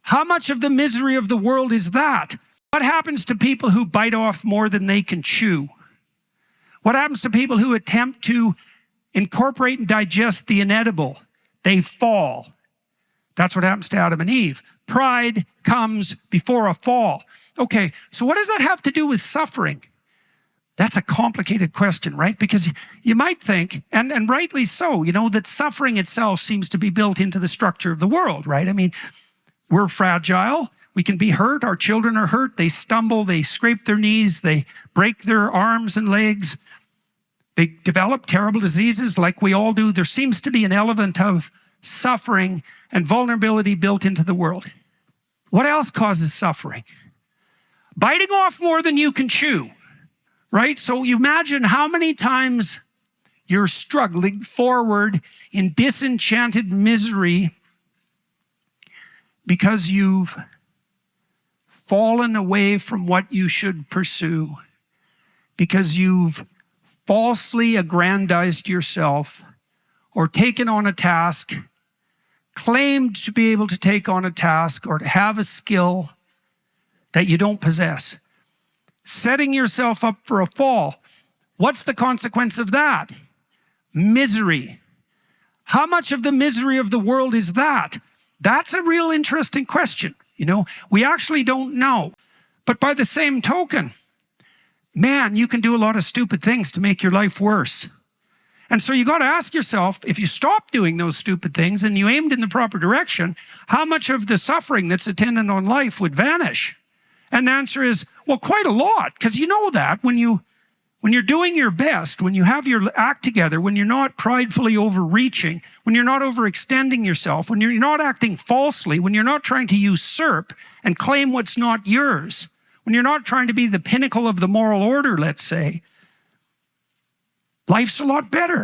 How much of the misery of the world is that? What happens to people who bite off more than they can chew? What happens to people who attempt to incorporate and digest the inedible? They fall. That's what happens to Adam and Eve. Pride comes before a fall. Okay, so what does that have to do with suffering? That's a complicated question, right? Because you might think, and rightly so, that suffering itself seems to be built into the structure of the world, right? I mean, we're fragile. We can be hurt. Our children are hurt. They stumble. They scrape their knees. They break their arms and legs. They develop terrible diseases like we all do. There seems to be an element of suffering and vulnerability built into the world. What else causes suffering? Biting off more than you can chew, right? So you imagine how many times you're struggling forward in disenchanted misery because you've fallen away from what you should pursue, because you've falsely aggrandized yourself or taken on a task, claimed to be able to take on a task or to have a skill that you don't possess, setting yourself up for a fall. What's the consequence of that? Misery. How much of the misery of the world is that? That's a real interesting question. We actually don't know. But by the same token, man, you can do a lot of stupid things to make your life worse. And so you got to ask yourself, if you stop doing those stupid things and you aimed in the proper direction, how much of the suffering that's attendant on life would vanish? And the answer is, well, quite a lot, because you know that when you're doing your best, when you have your act together, when you're not pridefully overreaching, when you're not overextending yourself, when you're not acting falsely, when you're not trying to usurp and claim what's not yours, when you're not trying to be the pinnacle of the moral order, let's say, life's a lot better.